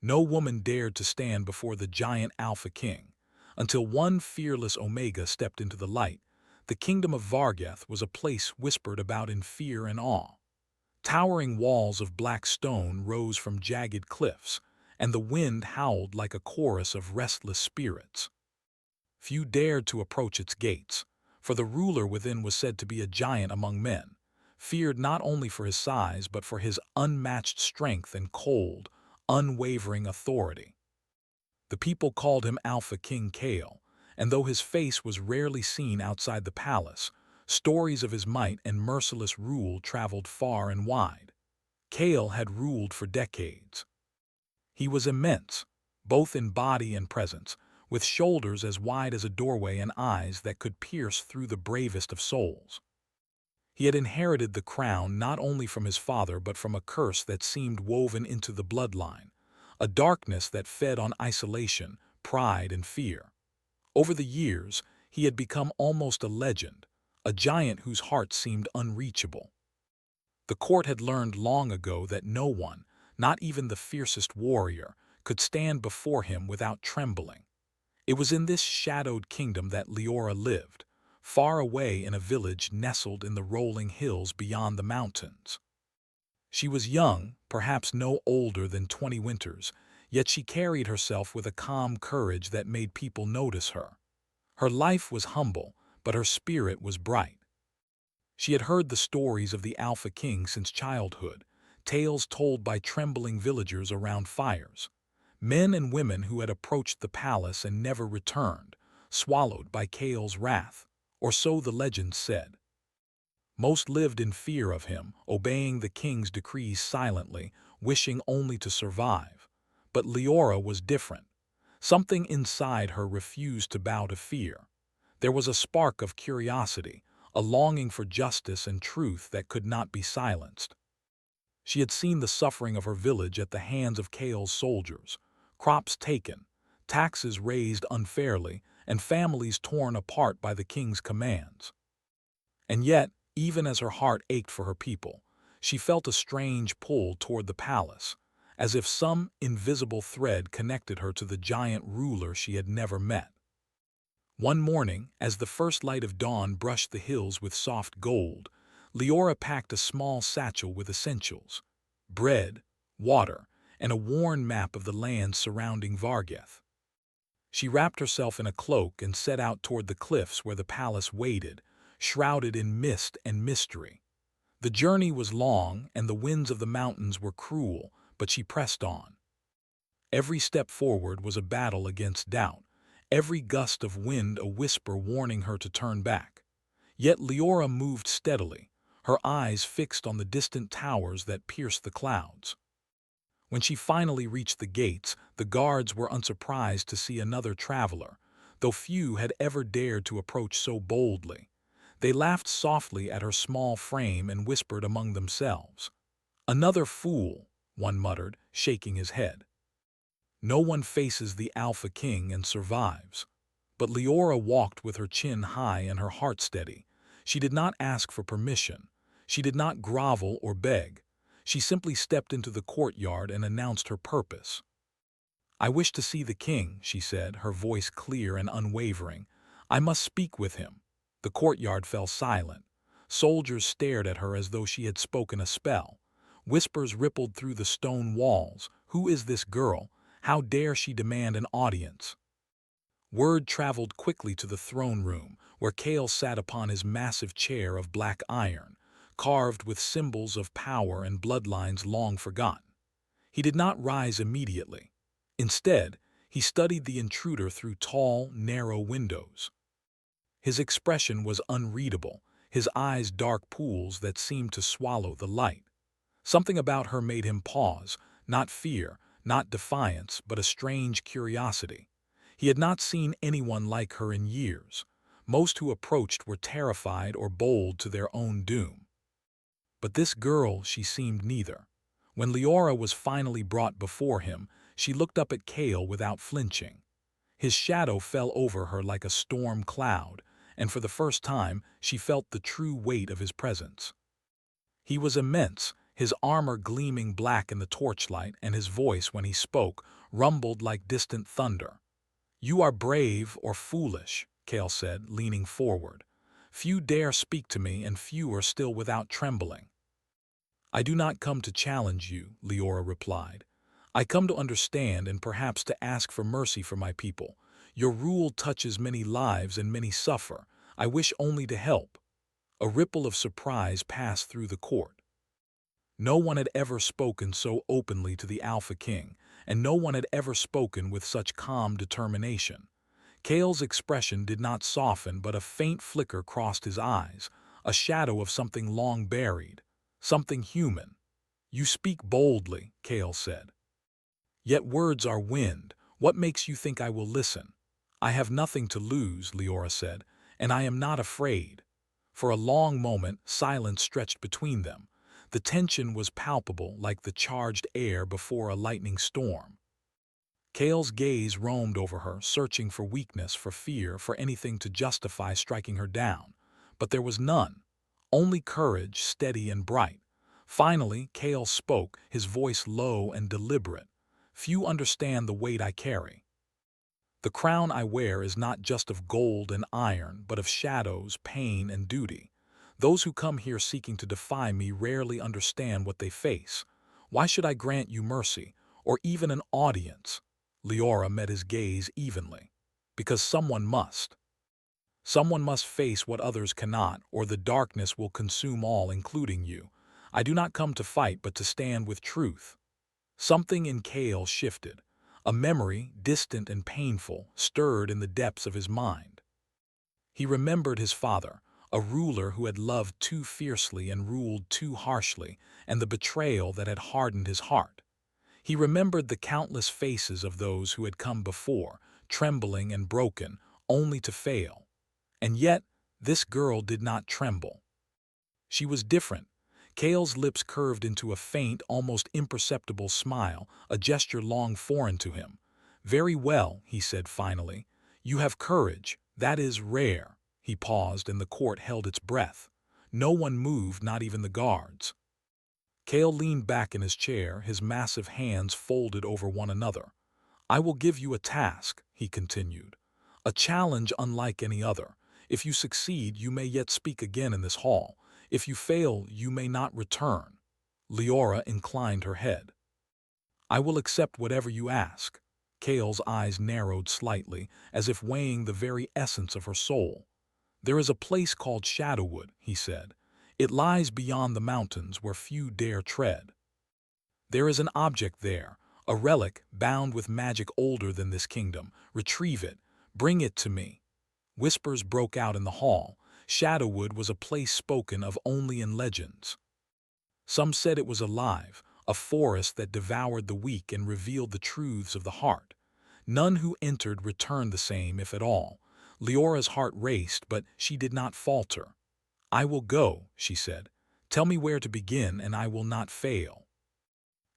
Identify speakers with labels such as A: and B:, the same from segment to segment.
A: No woman dared to stand before the giant Alpha King, until one fearless Omega stepped into the light. The kingdom of Vargath was a place whispered about in fear and awe. Towering walls of black stone rose from jagged cliffs, and the wind howled like a chorus of restless spirits. Few dared to approach its gates, for the ruler within was said to be a giant among men, feared not only for his size but for his unmatched strength and cold, unwavering authority. The people called him Alpha King Kale, and though his face was rarely seen outside the palace, stories of his might and merciless rule traveled far and wide. Kale had ruled for decades. He was immense, both in body and presence, with shoulders as wide as a doorway and eyes that could pierce through the bravest of souls. He had inherited the crown not only from his father but from a curse that seemed woven into the bloodline, a darkness that fed on isolation, pride, and fear. Over the years, he had become almost a legend, a giant whose heart seemed unreachable. The court had learned long ago that no one, not even the fiercest warrior, could stand before him without trembling. It was in this shadowed kingdom that Leora lived, far away in a village nestled in the rolling hills beyond the mountains. She was young, perhaps no older than 20 winters, yet she carried herself with a calm courage that made people notice her. Her life was humble, but her spirit was bright. She had heard the stories of the Alpha King since childhood, tales told by trembling villagers around fires. Men and women who had approached the palace and never returned, swallowed by Kale's wrath, or so the legends said. Most lived in fear of him, obeying the king's decrees silently, wishing only to survive. But Leora was different. Something inside her refused to bow to fear. There was a spark of curiosity, a longing for justice and truth that could not be silenced. She had seen the suffering of her village at the hands of Kale's soldiers, crops taken, taxes raised unfairly, and families torn apart by the king's commands. And yet, even as her heart ached for her people, she felt a strange pull toward the palace, as if some invisible thread connected her to the giant ruler she had never met. One morning, as the first light of dawn brushed the hills with soft gold, Leora packed a small satchel with essentials: bread, water, and a worn map of the lands surrounding Vargath. She wrapped herself in a cloak and set out toward the cliffs where the palace waited, shrouded in mist and mystery. The journey was long, and the winds of the mountains were cruel, but she pressed on. Every step forward was a battle against doubt, every gust of wind a whisper warning her to turn back. Yet Leora moved steadily, her eyes fixed on the distant towers that pierced the clouds. When she finally reached the gates, the guards were unsurprised to see another traveler, though few had ever dared to approach so boldly. They laughed softly at her small frame and whispered among themselves. "Another fool," one muttered, shaking his head. No one faces the Alpha King and survives. But Leora walked with her chin high and her heart steady. She did not ask for permission. She did not grovel or beg. She simply stepped into the courtyard and announced her purpose. "I wish to see the king," she said, her voice clear and unwavering. "I must speak with him." The courtyard fell silent. Soldiers stared at her as though she had spoken a spell. Whispers rippled through the stone walls. "Who is this girl? How dare she demand an audience?" Word traveled quickly to the throne room, where Kale sat upon his massive chair of black iron, carved with symbols of power and bloodlines long forgotten. He did not rise immediately. Instead, he studied the intruder through tall, narrow windows. His expression was unreadable, his eyes dark pools that seemed to swallow the light. Something about her made him pause, not fear, not defiance, but a strange curiosity. He had not seen anyone like her in years. Most who approached were terrified or bold to their own doom. But this girl, she seemed neither. When Leora was finally brought before him, she looked up at Kale without flinching. His shadow fell over her like a storm cloud, and for the first time she felt the true weight of his presence. He was immense, his armor gleaming black in the torchlight, and his voice, when he spoke, rumbled like distant thunder. "You are brave or foolish," Kale said, leaning forward. "Few dare speak to me, and few are still without trembling." "I do not come to challenge you," Leora replied. "I come to understand and perhaps to ask for mercy for my people. Your rule touches many lives and many suffer. I wish only to help." A ripple of surprise passed through the court. No one had ever spoken so openly to the Alpha King, and no one had ever spoken with such calm determination. Kale's expression did not soften, but a faint flicker crossed his eyes, a shadow of something long buried, something human. "You speak boldly," Kale said. "Yet words are wind. What makes you think I will listen?" "I have nothing to lose," Leora said, "and I am not afraid." For a long moment, silence stretched between them. The tension was palpable, like the charged air before a lightning storm. Kale's gaze roamed over her, searching for weakness, for fear, for anything to justify striking her down. But there was none. Only courage, steady and bright. Finally, Kale spoke, his voice low and deliberate. "Few understand the weight I carry. The crown I wear is not just of gold and iron, but of shadows, pain, and duty. Those who come here seeking to defy me rarely understand what they face. Why should I grant you mercy, or even an audience?" Leora met his gaze evenly. "Because someone must. Someone must face what others cannot, or the darkness will consume all, including you. I do not come to fight, but to stand with truth." Something in Kale shifted. A memory, distant and painful, stirred in the depths of his mind. He remembered his father, a ruler who had loved too fiercely and ruled too harshly, and the betrayal that had hardened his heart. He remembered the countless faces of those who had come before, trembling and broken, only to fail. And yet, this girl did not tremble. She was different. Kale's lips curved into a faint, almost imperceptible smile, a gesture long foreign to him. "Very well," he said finally. "You have courage. That is rare." He paused, and the court held its breath. No one moved, not even the guards. Kale leaned back in his chair, his massive hands folded over one another. "I will give you a task," he continued. "A challenge unlike any other. If you succeed, you may yet speak again in this hall. If you fail, you may not return." Leora inclined her head. "I will accept whatever you ask." Kale's eyes narrowed slightly, as if weighing the very essence of her soul. "There is a place called Shadowwood," he said. "It lies beyond the mountains where few dare tread. There is an object there, a relic bound with magic older than this kingdom. Retrieve it. Bring it to me." Whispers broke out in the hall. Shadowwood was a place spoken of only in legends. Some said it was alive, a forest that devoured the weak and revealed the truths of the heart. None who entered returned the same, if at all. Leora's heart raced, but she did not falter. "I will go," she said. "Tell me where to begin, and I will not fail."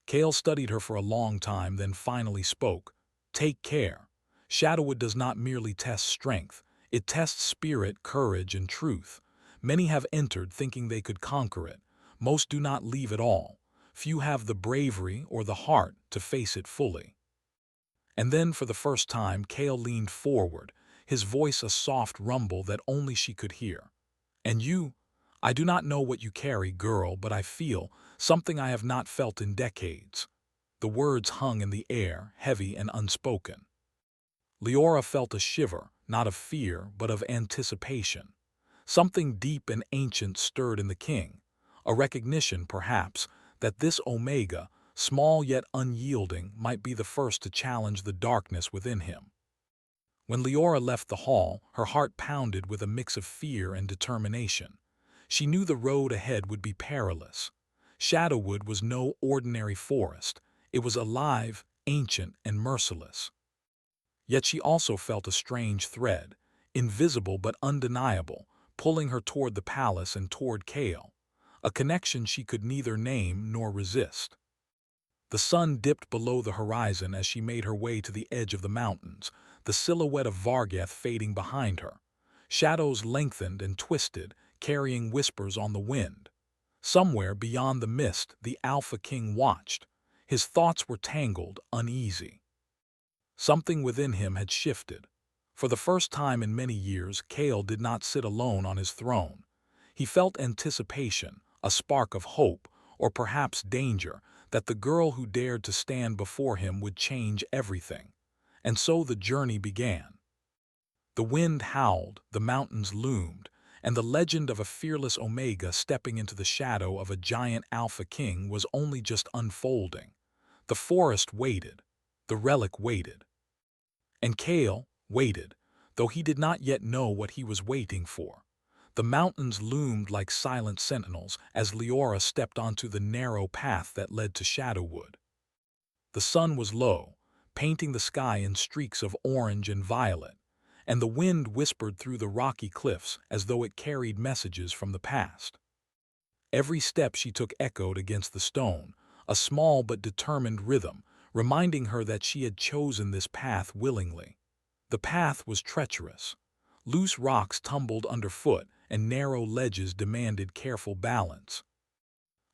A: Kale studied her for a long time, then finally spoke. "Take care. Shadowwood does not merely test strength. It tests spirit, courage, and truth. Many have entered thinking they could conquer it. Most do not leave at all. Few have the bravery or the heart to face it fully." And then, for the first time, Kale leaned forward, his voice a soft rumble that only she could hear. "And you? I do not know what you carry, girl, but I feel something I have not felt in decades." The words hung in the air, heavy and unspoken. Leora felt a shiver, not of fear, but of anticipation. Something deep and ancient stirred in the king, a recognition, perhaps, that this Omega, small yet unyielding, might be the first to challenge the darkness within him. When Leora left the hall, her heart pounded with a mix of fear and determination. She knew the road ahead would be perilous. Shadowwood was no ordinary forest. It was alive, ancient, and merciless. Yet she also felt a strange thread, invisible but undeniable, pulling her toward the palace and toward Kale, a connection she could neither name nor resist. The sun dipped below the horizon as she made her way to the edge of the mountains, the silhouette of Vargath fading behind her. Shadows lengthened and twisted, carrying whispers on the wind. Somewhere beyond the mist, the Alpha King watched. His thoughts were tangled, uneasy. Something within him had shifted. For the first time in many years, Kale did not sit alone on his throne. He felt anticipation, a spark of hope, or perhaps danger, that the girl who dared to stand before him would change everything. And so the journey began. The wind howled, the mountains loomed, and the legend of a fearless Omega stepping into the shadow of a giant Alpha King was only just unfolding. The forest waited. The relic waited. And Kale waited, though he did not yet know what he was waiting for. The mountains loomed like silent sentinels as Leora stepped onto the narrow path that led to Shadowwood. The sun was low, painting the sky in streaks of orange and violet, and the wind whispered through the rocky cliffs as though it carried messages from the past. Every step she took echoed against the stone, a small but determined rhythm, reminding her that she had chosen this path willingly. The path was treacherous. Loose rocks tumbled underfoot, and narrow ledges demanded careful balance.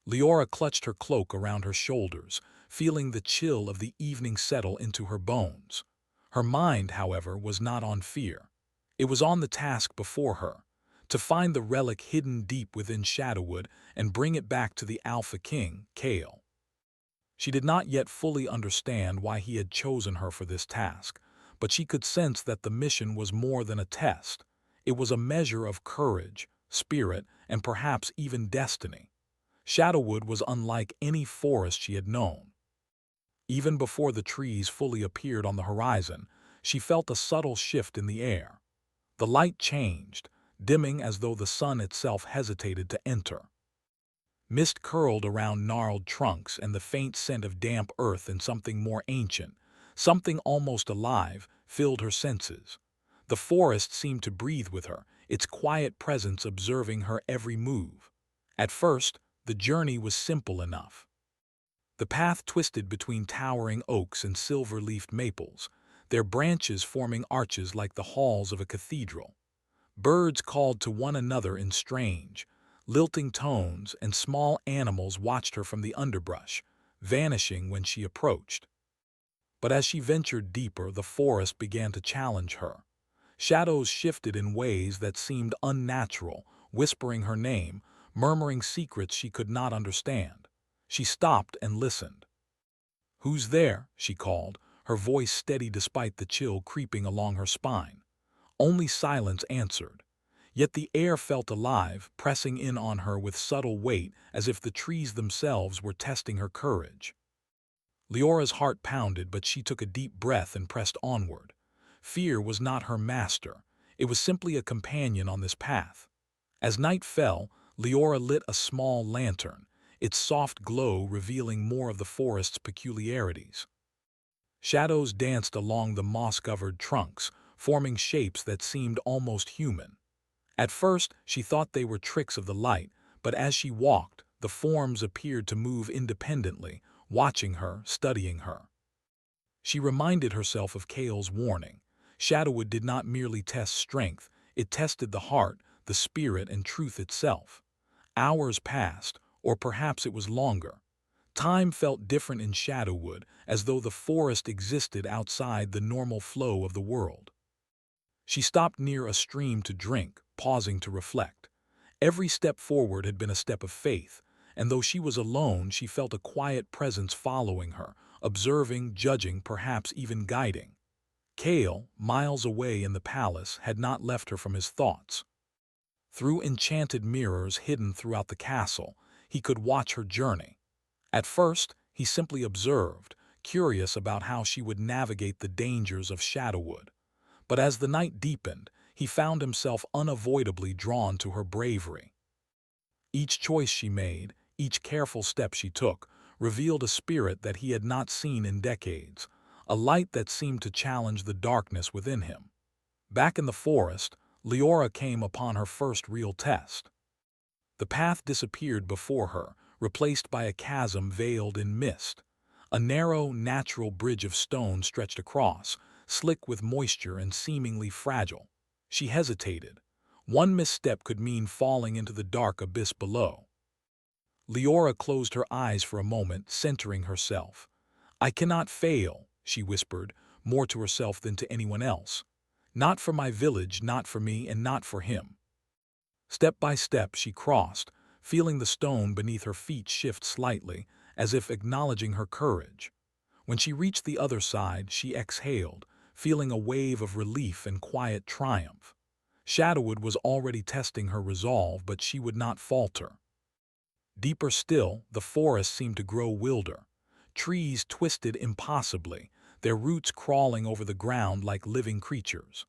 A: Leora clutched her cloak around her shoulders, feeling the chill of the evening settle into her bones. Her mind, however, was not on fear. It was on the task before her, to find the relic hidden deep within Shadowwood and bring it back to the Alpha King, Kale. She did not yet fully understand why he had chosen her for this task, but she could sense that the mission was more than a test. It was a measure of courage, spirit, and perhaps even destiny. Shadowwood was unlike any forest she had known. Even before the trees fully appeared on the horizon, she felt a subtle shift in the air. The light changed, dimming as though the sun itself hesitated to enter. Mist curled around gnarled trunks and the faint scent of damp earth and something more ancient, something almost alive, filled her senses. The forest seemed to breathe with her, its quiet presence observing her every move. At first, the journey was simple enough. The path twisted between towering oaks and silver-leafed maples, their branches forming arches like the halls of a cathedral. Birds called to one another in strange, lilting tones, and small animals watched her from the underbrush, vanishing when she approached. But as she ventured deeper, the forest began to challenge her. Shadows shifted in ways that seemed unnatural, whispering her name, murmuring secrets she could not understand. She stopped and listened. "Who's there?" she called, her voice steady despite the chill creeping along her spine. Only silence answered. Yet the air felt alive, pressing in on her with subtle weight as if the trees themselves were testing her courage. Leora's heart pounded, but she took a deep breath and pressed onward. Fear was not her master. It was simply a companion on this path. As night fell, Leora lit a small lantern, its soft glow revealing more of the forest's peculiarities. Shadows danced along the moss-covered trunks, forming shapes that seemed almost human. At first, she thought they were tricks of the light, but as she walked, the forms appeared to move independently, watching her, studying her. She reminded herself of Kale's warning. Shadowwood did not merely test strength, it tested the heart, the spirit, and truth itself. Hours passed, or perhaps it was longer. Time felt different in Shadowwood, as though the forest existed outside the normal flow of the world. She stopped near a stream to drink, pausing to reflect. Every step forward had been a step of faith, and though she was alone, she felt a quiet presence following her, observing, judging, perhaps even guiding. Kale, miles away in the palace, had not left her from his thoughts. Through enchanted mirrors hidden throughout the castle, he could watch her journey. At first, he simply observed, curious about how she would navigate the dangers of Shadowwood. But as the night deepened, he found himself unavoidably drawn to her bravery. Each choice she made, each careful step she took, revealed a spirit that he had not seen in decades, a light that seemed to challenge the darkness within him. Back in the forest, Leora came upon her first real test. The path disappeared before her, replaced by a chasm veiled in mist. A narrow, natural bridge of stone stretched across, slick with moisture and seemingly fragile. She hesitated. One misstep could mean falling into the dark abyss below. Leora closed her eyes for a moment, centering herself. "I cannot fail," she whispered, more to herself than to anyone else. "Not for my village, not for me, and not for him." Step by step she crossed, feeling the stone beneath her feet shift slightly, as if acknowledging her courage. When she reached the other side, she exhaled, feeling a wave of relief and quiet triumph. Shadowwood was already testing her resolve, but she would not falter. Deeper still, the forest seemed to grow wilder. Trees twisted impossibly, their roots crawling over the ground like living creatures.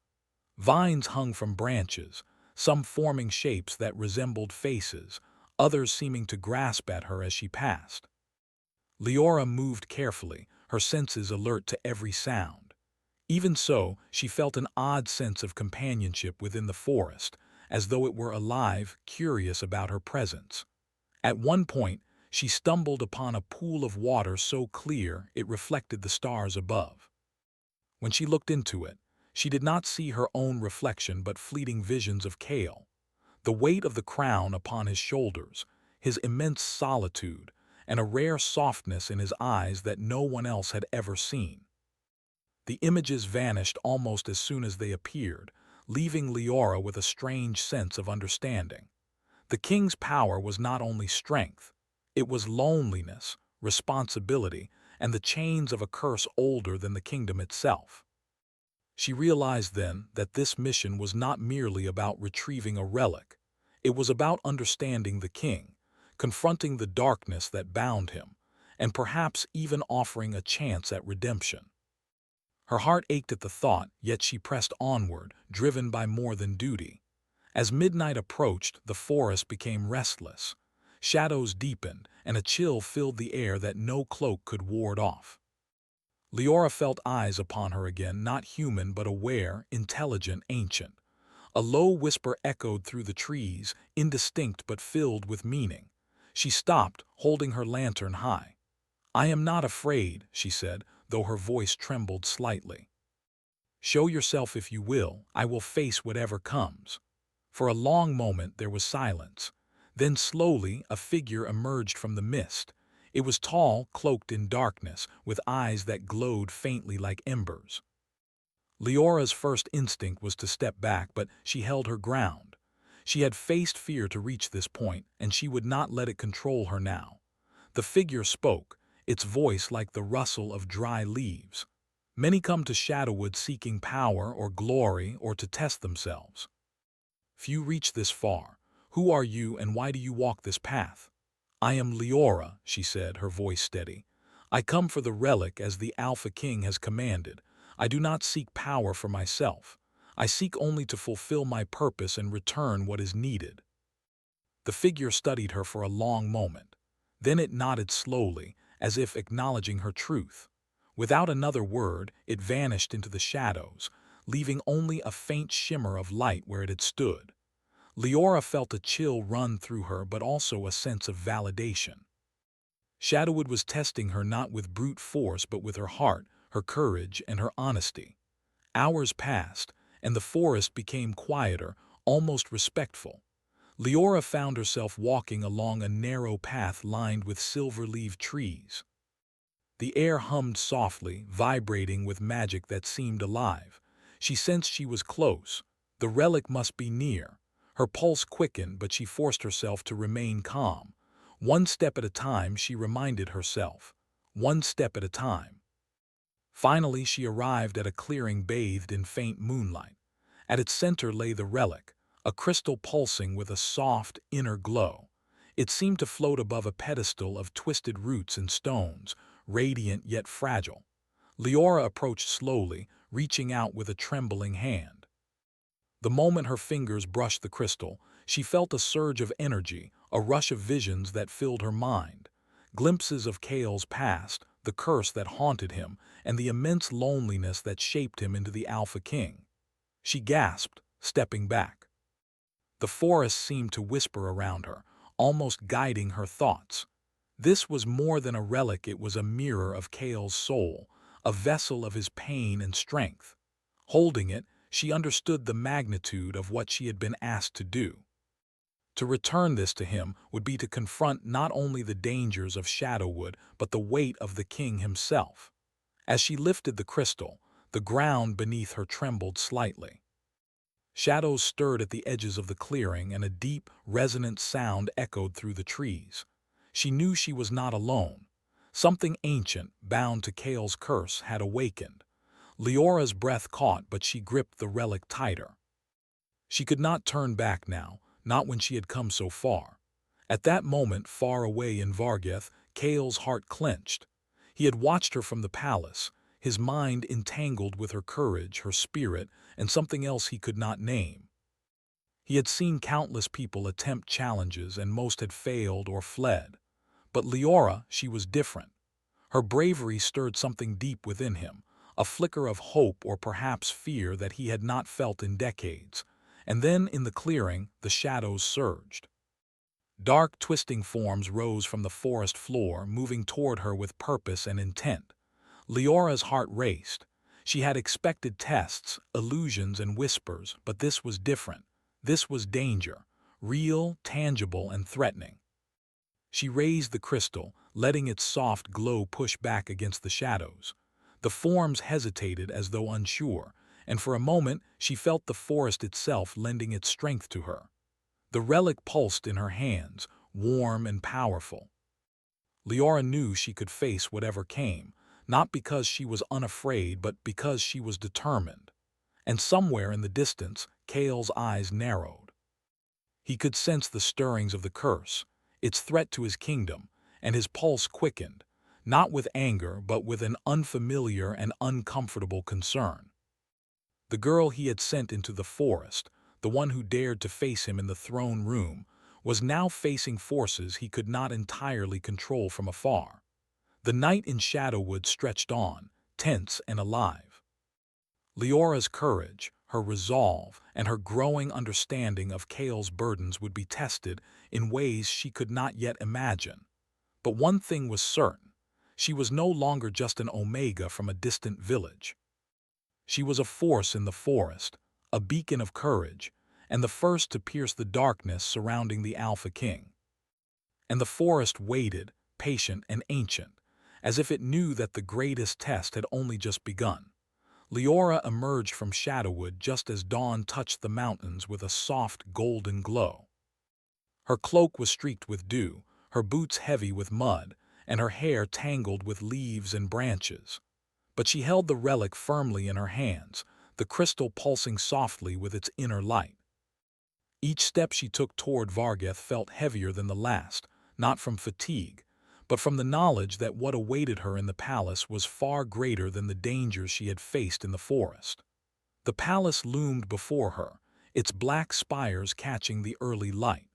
A: Vines hung from branches, some forming shapes that resembled faces, others seeming to grasp at her as she passed. Leora moved carefully, her senses alert to every sound. Even so, she felt an odd sense of companionship within the forest, as though it were alive, curious about her presence. At one point, she stumbled upon a pool of water so clear it reflected the stars above. When she looked into it, she did not see her own reflection but fleeting visions of Kale. The weight of the crown upon his shoulders, his immense solitude, and a rare softness in his eyes that no one else had ever seen. The images vanished almost as soon as they appeared, leaving Leora with a strange sense of understanding. The king's power was not only strength, it was loneliness, responsibility, and the chains of a curse older than the kingdom itself. She realized then that this mission was not merely about retrieving a relic. It was about understanding the king, confronting the darkness that bound him, and perhaps even offering a chance at redemption. Her heart ached at the thought, yet she pressed onward, driven by more than duty. As midnight approached, the forest became restless. Shadows deepened, and a chill filled the air that no cloak could ward off. Leora felt eyes upon her again, not human but aware, intelligent, ancient. A low whisper echoed through the trees, indistinct but filled with meaning. She stopped, holding her lantern high. "I am not afraid," she said, though her voice trembled slightly. "Show yourself if you will, I will face whatever comes." For a long moment there was silence. Then slowly a figure emerged from the mist. It was tall, cloaked in darkness, with eyes that glowed faintly like embers. Leora's first instinct was to step back, but she held her ground. She had faced fear to reach this point, and she would not let it control her now. The figure spoke, its voice like the rustle of dry leaves. "Many come to Shadowwood seeking power or glory or to test themselves. Few reach this far. Who are you and why do you walk this path?" "I am Leora," she said, her voice steady. "I come for the relic as the Alpha King has commanded. I do not seek power for myself. I seek only to fulfill my purpose and return what is needed." The figure studied her for a long moment. Then it nodded slowly, as if acknowledging her truth. Without another word, it vanished into the shadows, leaving only a faint shimmer of light where it had stood. Leora felt a chill run through her, but also a sense of validation. Shadowwood was testing her not with brute force but with her heart, her courage, and her honesty. Hours passed, and the forest became quieter, almost respectful. Leora found herself walking along a narrow path lined with silver-leaved trees. The air hummed softly, vibrating with magic that seemed alive. She sensed she was close. The relic must be near. Her pulse quickened, but she forced herself to remain calm. One step at a time, she reminded herself. One step at a time. Finally, she arrived at a clearing bathed in faint moonlight. At its center lay the relic, a crystal pulsing with a soft, inner glow. It seemed to float above a pedestal of twisted roots and stones, radiant yet fragile. Leora approached slowly, reaching out with a trembling hand. The moment her fingers brushed the crystal, she felt a surge of energy, a rush of visions that filled her mind. Glimpses of Kale's past, the curse that haunted him, and the immense loneliness that shaped him into the Alpha King. She gasped, stepping back. The forest seemed to whisper around her, almost guiding her thoughts. This was more than a relic, it was a mirror of Kale's soul, a vessel of his pain and strength. Holding it, she understood the magnitude of what she had been asked to do. To return this to him would be to confront not only the dangers of Shadowwood but the weight of the king himself. As she lifted the crystal, the ground beneath her trembled slightly. Shadows stirred at the edges of the clearing, and a deep, resonant sound echoed through the trees. She knew she was not alone. Something ancient, bound to Kale's curse, had awakened. Leora's breath caught, but she gripped the relic tighter. She could not turn back now, not when she had come so far. At that moment, far away in Vargeth, Kale's heart clenched. He had watched her from the palace, his mind entangled with her courage, her spirit, and something else he could not name. He had seen countless people attempt challenges, and most had failed or fled. But Leora, she was different. Her bravery stirred something deep within him, a flicker of hope or perhaps fear that he had not felt in decades. And then, in the clearing, the shadows surged. Dark, twisting forms rose from the forest floor, moving toward her with purpose and intent. Leora's heart raced. She had expected tests, illusions, and whispers, but this was different. This was danger, real, tangible, and threatening. She raised the crystal, letting its soft glow push back against the shadows. The forms hesitated as though unsure, and for a moment she felt the forest itself lending its strength to her. The relic pulsed in her hands, warm and powerful. Leora knew she could face whatever came, not because she was unafraid but because she was determined. And somewhere in the distance, Kale's eyes narrowed. He could sense the stirrings of the curse, its threat to his kingdom, and his pulse quickened, not with anger but with an unfamiliar and uncomfortable concern. The girl he had sent into the forest, the one who dared to face him in the throne room, was now facing forces he could not entirely control from afar. The night in Shadowwood stretched on, tense and alive. Leora's courage, her resolve, and her growing understanding of Kale's burdens would be tested in ways she could not yet imagine. But one thing was certain: she was no longer just an Omega from a distant village. She was a force in the forest, a beacon of courage, and the first to pierce the darkness surrounding the Alpha King. And the forest waited, patient and ancient, as if it knew that the greatest test had only just begun. Leora emerged from Shadowwood just as dawn touched the mountains with a soft golden glow. Her cloak was streaked with dew, her boots heavy with mud, and her hair tangled with leaves and branches. But she held the relic firmly in her hands, the crystal pulsing softly with its inner light. Each step she took toward Vargeth felt heavier than the last, not from fatigue, but from the knowledge that what awaited her in the palace was far greater than the dangers she had faced in the forest. The palace loomed before her, its black spires catching the early light.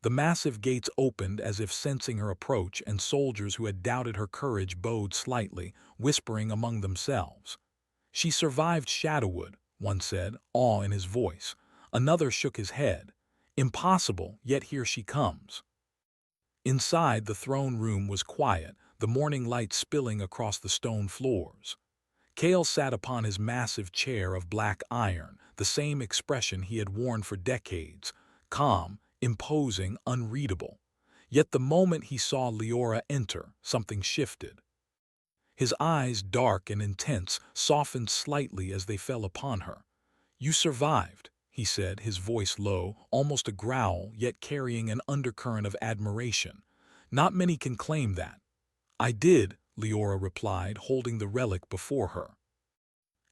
A: The massive gates opened as if sensing her approach, and soldiers who had doubted her courage bowed slightly, whispering among themselves. "She survived Shadowwood," one said, awe in his voice. Another shook his head. "Impossible, yet here she comes." Inside, the throne room was quiet, the morning light spilling across the stone floors. Kale sat upon his massive chair of black iron, the same expression he had worn for decades, calm, imposing, unreadable. Yet the moment he saw Leora enter, something shifted. His eyes, dark and intense, softened slightly as they fell upon her. "You survived," he said, his voice low, almost a growl, yet carrying an undercurrent of admiration. "Not many can claim that." "I did," Leora replied, holding the relic before her.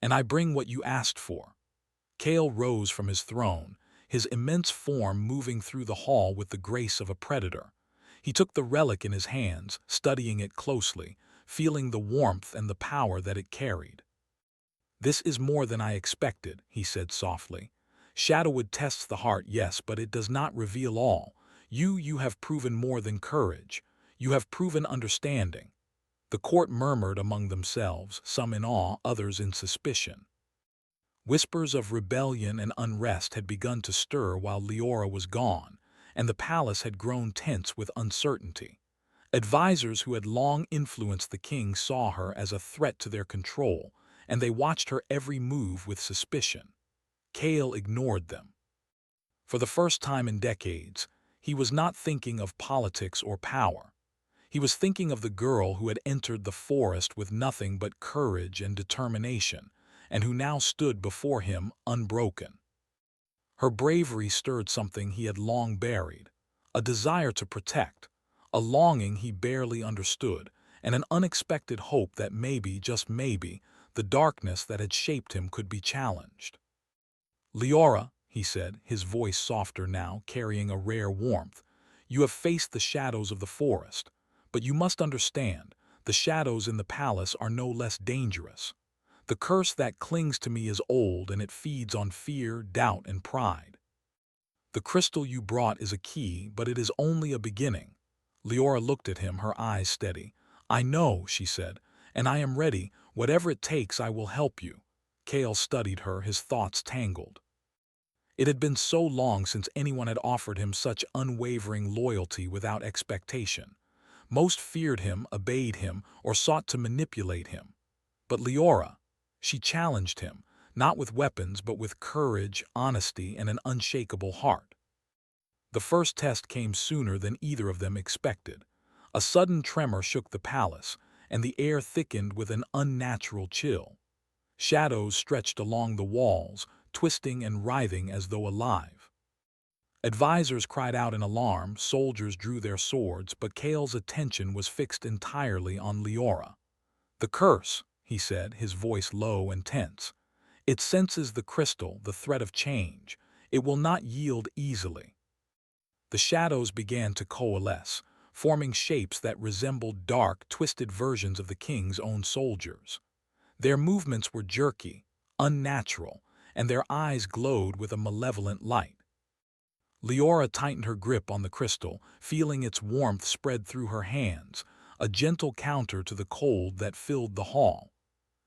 A: "And I bring what you asked for." Kale rose from his throne, his immense form moving through the hall with the grace of a predator. He took the relic in his hands, studying it closely, feeling the warmth and the power that it carried. "This is more than I expected," he said softly. "Shadowwood tests the heart, yes, but it does not reveal all. You have proven more than courage. You have proven understanding." The court murmured among themselves, some in awe, others in suspicion. Whispers of rebellion and unrest had begun to stir while Leora was gone, and the palace had grown tense with uncertainty. Advisors who had long influenced the king saw her as a threat to their control, and they watched her every move with suspicion. Kale ignored them. For the first time in decades, he was not thinking of politics or power. He was thinking of the girl who had entered the forest with nothing but courage and determination, and who now stood before him unbroken. Her bravery stirred something he had long buried, a desire to protect, a longing he barely understood, and an unexpected hope that maybe, just maybe, the darkness that had shaped him could be challenged. "Leora," he said, his voice softer now, carrying a rare warmth, "you have faced the shadows of the forest, but you must understand, the shadows in the palace are no less dangerous. The curse that clings to me is old, and it feeds on fear, doubt, and pride. The crystal you brought is a key, but it is only a beginning." Leora looked at him, her eyes steady. "I know," she said, "and I am ready. Whatever it takes, I will help you." Kale studied her, his thoughts tangled. It had been so long since anyone had offered him such unwavering loyalty without expectation. Most feared him, obeyed him, or sought to manipulate him. But Leora, she challenged him, not with weapons but with courage, honesty, and an unshakable heart. The first test came sooner than either of them expected. A sudden tremor shook the palace, and the air thickened with an unnatural chill. Shadows stretched along the walls, twisting and writhing as though alive. Advisors cried out in alarm, soldiers drew their swords, but Kale's attention was fixed entirely on Leora. "The curse," he said, his voice low and tense. "It senses the crystal, the threat of change. It will not yield easily." The shadows began to coalesce, forming shapes that resembled dark, twisted versions of the king's own soldiers. Their movements were jerky, unnatural, and their eyes glowed with a malevolent light. Leora tightened her grip on the crystal, feeling its warmth spread through her hands, a gentle counter to the cold that filled the hall.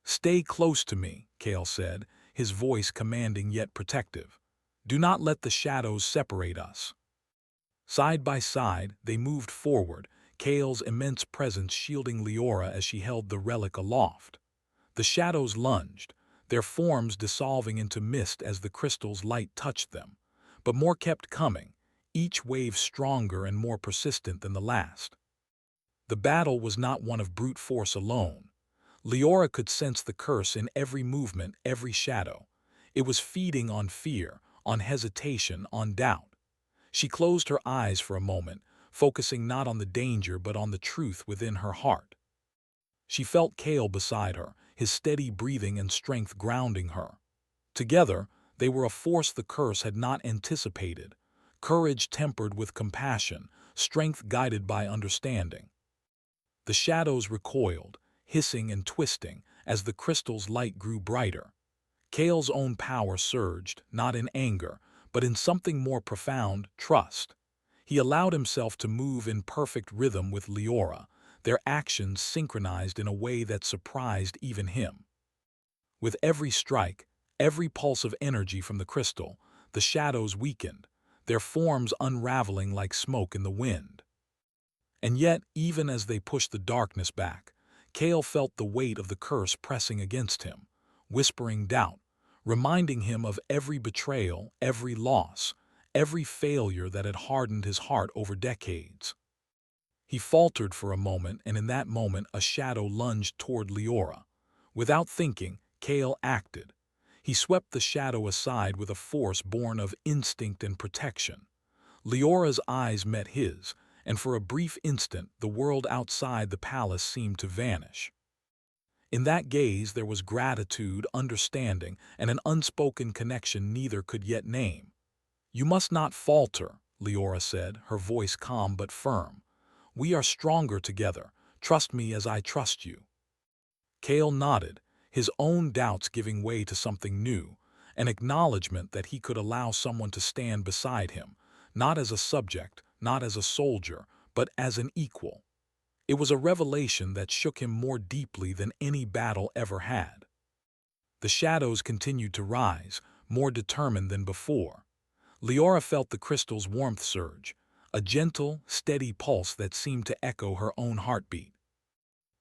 A: "Stay close to me," Kale said, his voice commanding yet protective. "Do not let the shadows separate us." Side by side, they moved forward, Kale's immense presence shielding Leora as she held the relic aloft. The shadows lunged, their forms dissolving into mist as the crystal's light touched them. But more kept coming, each wave stronger and more persistent than the last. The battle was not one of brute force alone. Leora could sense the curse in every movement, every shadow. It was feeding on fear, on hesitation, on doubt. She closed her eyes for a moment, focusing not on the danger but on the truth within her heart. She felt Kale beside her, his steady breathing and strength grounding her. Together, they were a force the curse had not anticipated, courage tempered with compassion, strength guided by understanding. The shadows recoiled, hissing and twisting, as the crystal's light grew brighter. Kale's own power surged, not in anger, but in something more profound, trust. He allowed himself to move in perfect rhythm with Leora, their actions synchronized in a way that surprised even him. With every strike, every pulse of energy from the crystal, the shadows weakened, their forms unraveling like smoke in the wind. And yet, even as they pushed the darkness back, Kale felt the weight of the curse pressing against him, whispering doubt, reminding him of every betrayal, every loss, every failure that had hardened his heart over decades. He faltered for a moment, and in that moment a shadow lunged toward Leora. Without thinking, Kale acted. He swept the shadow aside with a force born of instinct and protection. Leora's eyes met his, and for a brief instant the world outside the palace seemed to vanish. In that gaze there was gratitude, understanding, and an unspoken connection neither could yet name. "You must not falter," Leora said, her voice calm but firm. "We are stronger together. Trust me as I trust you." Kale nodded, his own doubts giving way to something new, an acknowledgement that he could allow someone to stand beside him, not as a subject, not as a soldier, but as an equal. It was a revelation that shook him more deeply than any battle ever had. The shadows continued to rise, more determined than before. Leora felt the crystal's warmth surge, a gentle, steady pulse that seemed to echo her own heartbeat.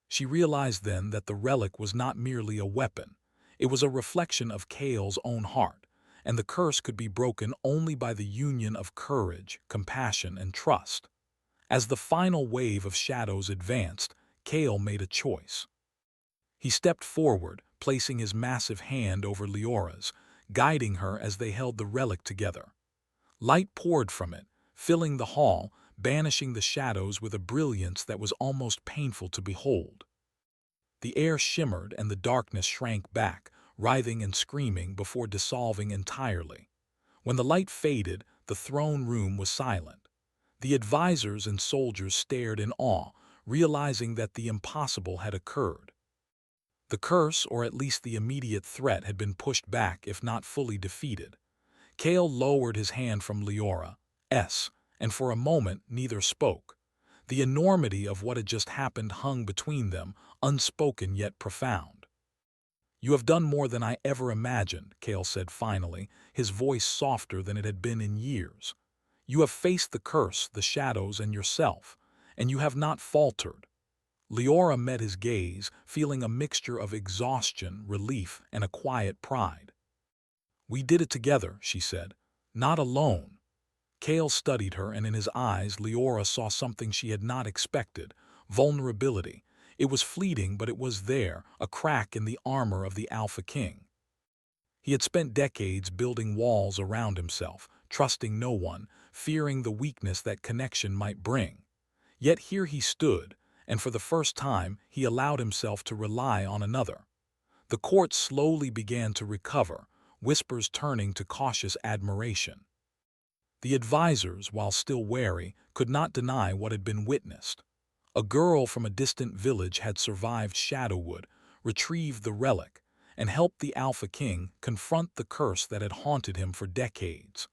A: She realized then that the relic was not merely a weapon. It was a reflection of Kale's own heart, and the curse could be broken only by the union of courage, compassion, and trust. As the final wave of shadows advanced, Kale made a choice. He stepped forward, placing his massive hand over Leora's, guiding her as they held the relic together. Light poured from it, filling the hall, banishing the shadows with a brilliance that was almost painful to behold. The air shimmered and the darkness shrank back, writhing and screaming before dissolving entirely. When the light faded, the throne room was silent. The advisors and soldiers stared in awe, realizing that the impossible had occurred. The curse, or at least the immediate threat, had been pushed back, if not fully defeated. Kale lowered his hand from Leora's, and for a moment neither spoke. The enormity of what had just happened hung between them, unspoken yet profound. "You have done more than I ever imagined," Kale said finally, his voice softer than it had been in years. "You have faced the curse, the shadows, and yourself, and you have not faltered." Leora met his gaze, feeling a mixture of exhaustion, relief, and a quiet pride. "We did it together," she said. "Not alone." Kale studied her, and in his eyes Leora saw something she had not expected: vulnerability. It was fleeting, but it was there, a crack in the armor of the Alpha King. He had spent decades building walls around himself, trusting no one, fearing the weakness that connection might bring. Yet here he stood, and for the first time he allowed himself to rely on another. The court slowly began to recover, whispers turning to cautious admiration. The advisors, while still wary, could not deny what had been witnessed. A girl from a distant village had survived Shadowwood, retrieved the relic, and helped the Alpha King confront the curse that had haunted him for decades.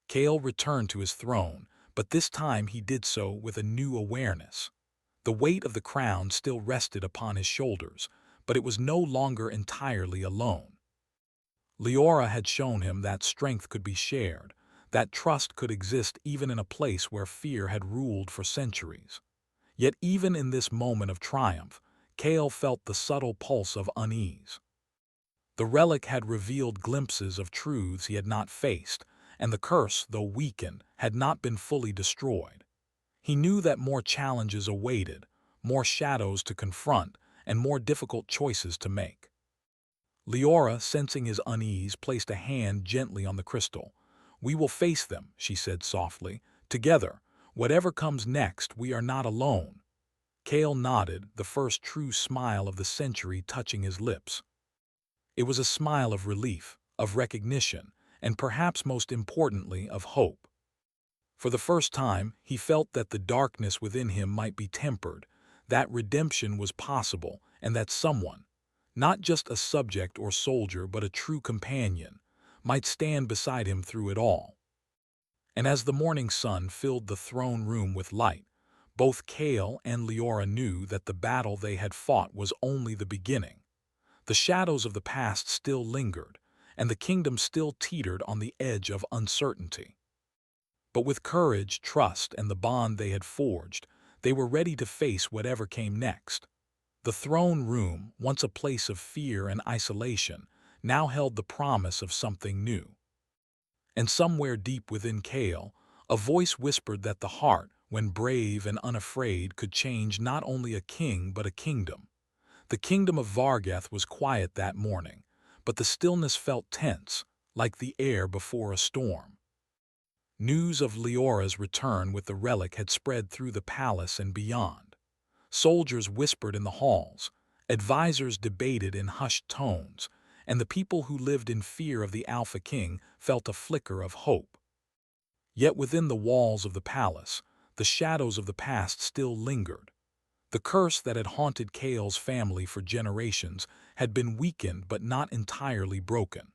A: Kale returned to his throne, but this time he did so with a new awareness. The weight of the crown still rested upon his shoulders, but it was no longer entirely alone. Leora had shown him that strength could be shared, that trust could exist even in a place where fear had ruled for centuries. Yet even in this moment of triumph, Kale felt the subtle pulse of unease. The relic had revealed glimpses of truths he had not faced, and the curse, though weakened, had not been fully destroyed. He knew that more challenges awaited, more shadows to confront, and more difficult choices to make. Leora, sensing his unease, placed a hand gently on the crystal. "We will face them," she said softly. "Together. Whatever comes next, we are not alone." Kale nodded, the first true smile of the century touching his lips. It was a smile of relief, of recognition, and perhaps most importantly, of hope. For the first time, he felt that the darkness within him might be tempered, that redemption was possible, and that someone, not just a subject or soldier but a true companion, might stand beside him through it all. And as the morning sun filled the throne room with light, both Kale and Leora knew that the battle they had fought was only the beginning. The shadows of the past still lingered, and the kingdom still teetered on the edge of uncertainty. But with courage, trust, and the bond they had forged, they were ready to face whatever came next. The throne room, once a place of fear and isolation, now held the promise of something new. And somewhere deep within Kale, a voice whispered that the heart, when brave and unafraid, could change not only a king but a kingdom. The kingdom of Vargath was quiet that morning, but the stillness felt tense, like the air before a storm. News of Leora's return with the relic had spread through the palace and beyond. Soldiers whispered in the halls, advisors debated in hushed tones, and the people who lived in fear of the Alpha King felt a flicker of hope. Yet within the walls of the palace, the shadows of the past still lingered. The curse that had haunted Kale's family for generations had been weakened but not entirely broken.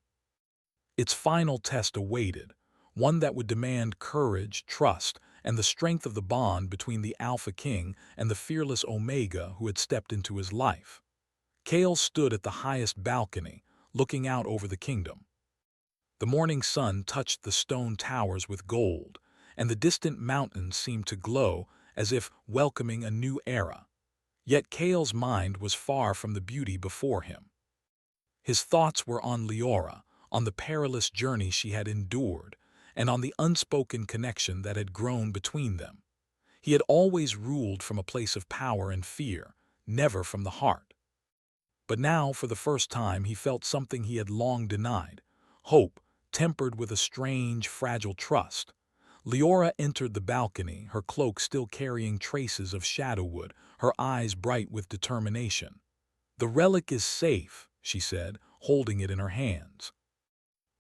A: Its final test awaited, one that would demand courage, trust, and the strength of the bond between the Alpha King and the fearless Omega who had stepped into his life. Kale stood at the highest balcony, looking out over the kingdom. The morning sun touched the stone towers with gold, and the distant mountains seemed to glow as if welcoming a new era. Yet Kale's mind was far from the beauty before him. His thoughts were on Leora, on the perilous journey she had endured, and on the unspoken connection that had grown between them. He had always ruled from a place of power and fear, never from the heart. But now, for the first time, he felt something he had long denied: hope, tempered with a strange, fragile trust. Leora entered the balcony, her cloak still carrying traces of shadowwood, her eyes bright with determination. "The relic is safe," she said, holding it in her hands.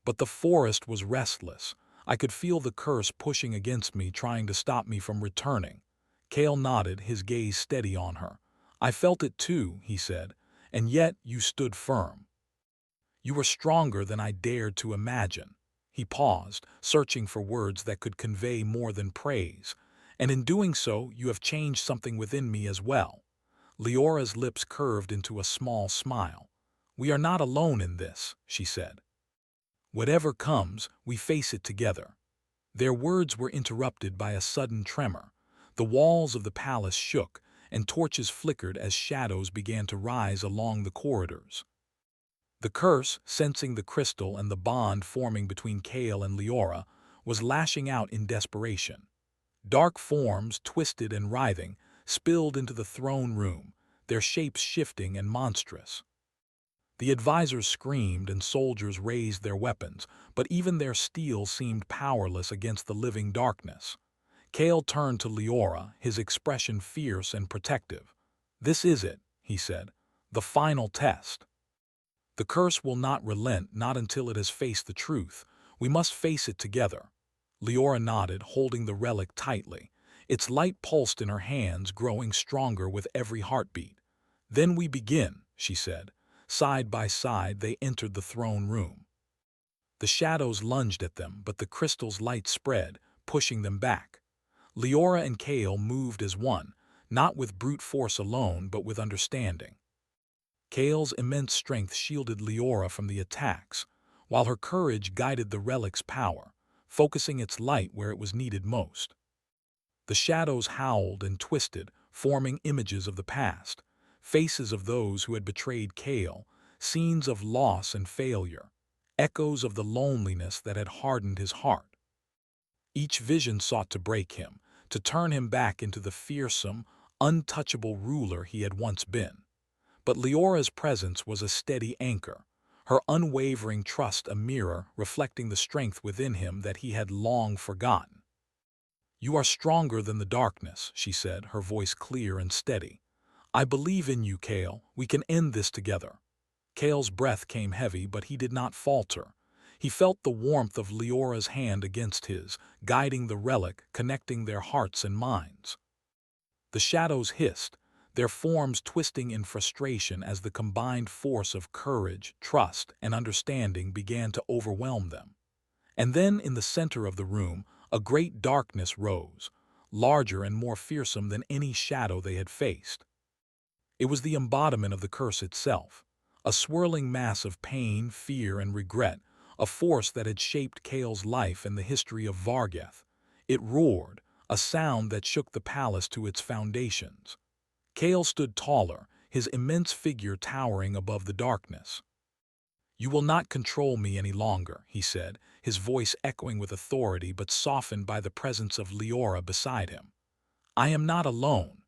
A: But the forest was restless. I could feel the curse pushing against me, trying to stop me from returning. Kale nodded, his gaze steady on her. "I felt it too," he said, "and yet you stood firm. You were stronger than I dared to imagine." He paused, searching for words that could convey more than praise. "And in doing so, you have changed something within me as well." Leora's lips curved into a small smile. "We are not alone in this," she said. "Whatever comes, we face it together." Their words were interrupted by a sudden tremor. The walls of the palace shook, and torches flickered as shadows began to rise along the corridors. The curse, sensing the crystal and the bond forming between Kale and Leora, was lashing out in desperation. Dark forms, twisted and writhing, spilled into the throne room, their shapes shifting and monstrous. The advisors screamed and soldiers raised their weapons, but even their steel seemed powerless against the living darkness. Kale turned to Leora, his expression fierce and protective. "This is it," he said, "the final test. The curse will not relent, not until it has faced the truth. We must face it together." Leora nodded, holding the relic tightly. Its light pulsed in her hands, growing stronger with every heartbeat. "Then we begin," she said. Side by side, they entered the throne room. The shadows lunged at them, but the crystal's light spread, pushing them back. Leora and Kale moved as one, not with brute force alone, but with understanding. Kale's immense strength shielded Leora from the attacks, while her courage guided the relic's power, focusing its light where it was needed most. The shadows howled and twisted, forming images of the past, faces of those who had betrayed Kale, scenes of loss and failure, echoes of the loneliness that had hardened his heart. Each vision sought to break him, to turn him back into the fearsome, untouchable ruler he had once been. But Leora's presence was a steady anchor, her unwavering trust a mirror reflecting the strength within him that he had long forgotten. "You are stronger than the darkness," she said, her voice clear and steady. "I believe in you, Kale. We can end this together." Kale's breath came heavy, but he did not falter. He felt the warmth of Leora's hand against his, guiding the relic, connecting their hearts and minds. The shadows hissed, their forms twisting in frustration as the combined force of courage, trust, and understanding began to overwhelm them. And then, in the center of the room, a great darkness rose, larger and more fearsome than any shadow they had faced. It was the embodiment of the curse itself, a swirling mass of pain, fear, and regret, a force that had shaped Kale's life and the history of Vargheth. It roared, a sound that shook the palace to its foundations. Kale stood taller, his immense figure towering above the darkness. "You will not control me any longer," he said, his voice echoing with authority but softened by the presence of Leora beside him. "I am not alone."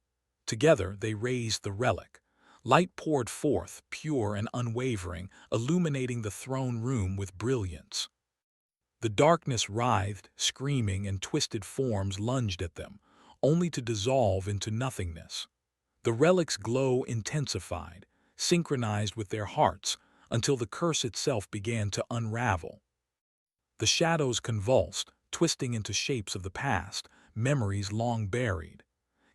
A: Together they raised the relic. Light poured forth, pure and unwavering, illuminating the throne room with brilliance. The darkness writhed, screaming, and twisted forms lunged at them, only to dissolve into nothingness. The relic's glow intensified, synchronized with their hearts, until the curse itself began to unravel. The shadows convulsed, twisting into shapes of the past, memories long buried.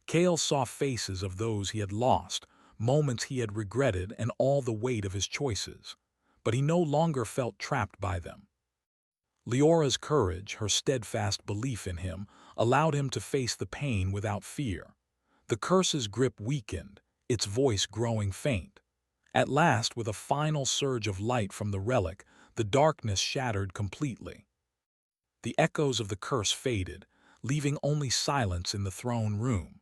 A: Kale saw faces of those he had lost, moments he had regretted, and all the weight of his choices. But he no longer felt trapped by them. Leora's courage, her steadfast belief in him, allowed him to face the pain without fear. The curse's grip weakened, its voice growing faint. At last, with a final surge of light from the relic, the darkness shattered completely. The echoes of the curse faded, leaving only silence in the throne room.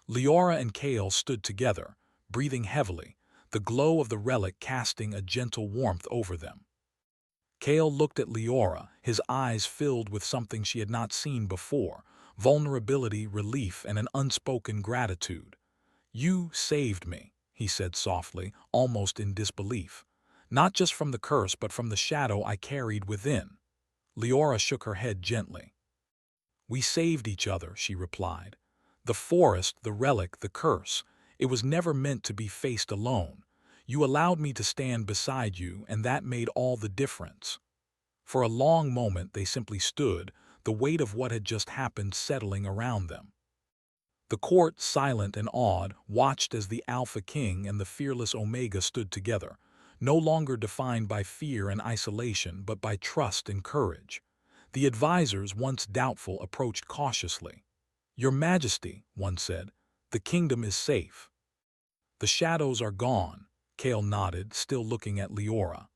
A: Leora and Kale stood together, breathing heavily, the glow of the relic casting a gentle warmth over them. Kale looked at Leora, his eyes filled with something she had not seen before: vulnerability, relief, and an unspoken gratitude. "You saved me," he said softly, almost in disbelief. "Not just from the curse, but from the shadow I carried within." Leora shook her head gently. "We saved each other," she replied. "The forest, the relic, the curse. It was never meant to be faced alone. You allowed me to stand beside you, and that made all the difference." For a long moment they simply stood, the weight of what had just happened settling around them. The court, silent and awed, watched as the Alpha King and the fearless Omega stood together, no longer defined by fear and isolation, but by trust and courage. The advisors, once doubtful, approached cautiously. "Your Majesty," one said, "the kingdom is safe." "The shadows are gone," Kale nodded, still looking at Leora.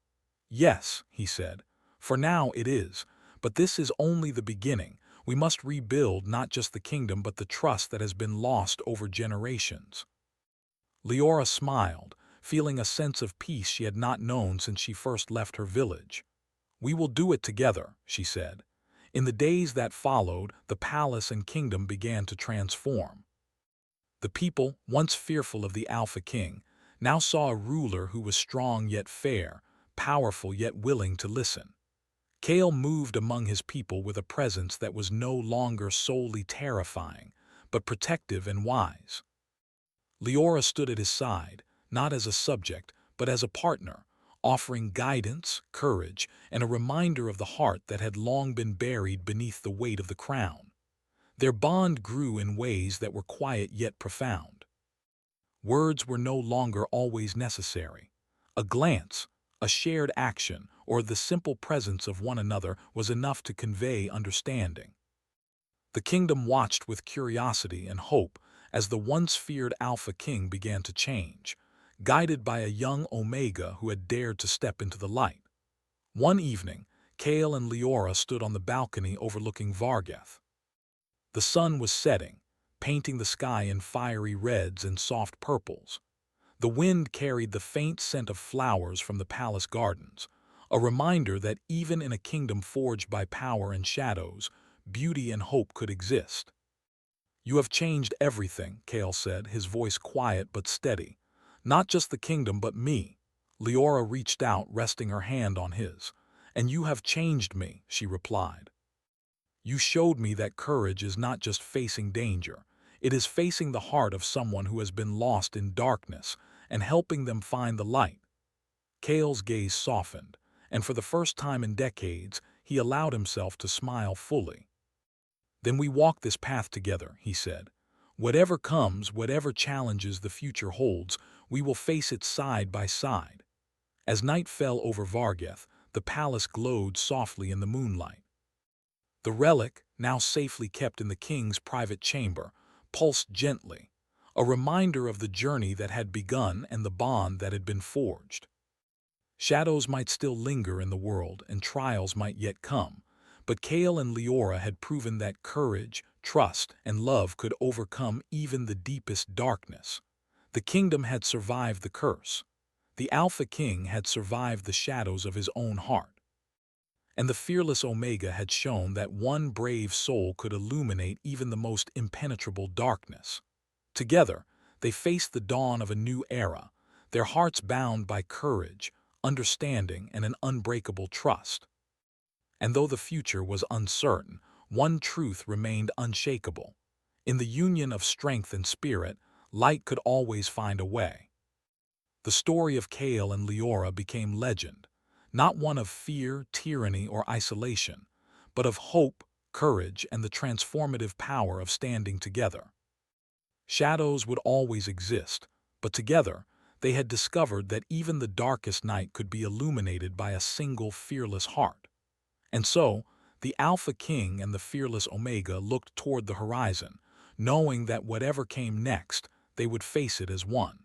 A: "Yes," he said, "for now it is, but this is only the beginning. We must rebuild not just the kingdom but the trust that has been lost over generations." Leora smiled, feeling a sense of peace she had not known since she first left her village. "We will do it together," she said. In the days that followed, the palace and kingdom began to transform. The people, once fearful of the Alpha King, now saw a ruler who was strong yet fair, powerful yet willing to listen. Kale moved among his people with a presence that was no longer solely terrifying, but protective and wise. Leora stood at his side, not as a subject, but as a partner, offering guidance, courage, and a reminder of the heart that had long been buried beneath the weight of the crown. Their bond grew in ways that were quiet yet profound. Words were no longer always necessary. A glance, a shared action, or the simple presence of one another was enough to convey understanding. The kingdom watched with curiosity and hope as the once feared Alpha King began to change, guided by a young Omega who had dared to step into the light. One evening, Kale and Leora stood on the balcony overlooking Vargath. The sun was setting, painting the sky in fiery reds and soft purples. The wind carried the faint scent of flowers from the palace gardens, a reminder that even in a kingdom forged by power and shadows, beauty and hope could exist. "You have changed everything," Kale said, his voice quiet but steady. "Not just the kingdom, but me." Leora reached out, resting her hand on his. "And you have changed me," she replied. "You showed me that courage is not just facing danger. It is facing the heart of someone who has been lost in darkness and helping them find the light." Kale's gaze softened, and for the first time in decades, he allowed himself to smile fully. "Then we walk this path together," he said. "Whatever comes, whatever challenges the future holds, we will face it side by side." As night fell over Vargath, the palace glowed softly in the moonlight. The relic, now safely kept in the king's private chamber, pulsed gently, a reminder of the journey that had begun and the bond that had been forged. Shadows might still linger in the world and trials might yet come, but Kale and Leora had proven that courage, trust, and love could overcome even the deepest darkness. The kingdom had survived the curse. The Alpha King had survived the shadows of his own heart. And the fearless Omega had shown that one brave soul could illuminate even the most impenetrable darkness. Together, they faced the dawn of a new era, their hearts bound by courage, understanding, and an unbreakable trust. And though the future was uncertain, one truth remained unshakable. In the union of strength and spirit, light could always find a way. The story of Kale and Leora became legend, not one of fear, tyranny, or isolation, but of hope, courage, and the transformative power of standing together. Shadows would always exist, but together, they had discovered that even the darkest night could be illuminated by a single fearless heart. And so, the Alpha King and the fearless Omega looked toward the horizon, knowing that whatever came next, they would face it as one.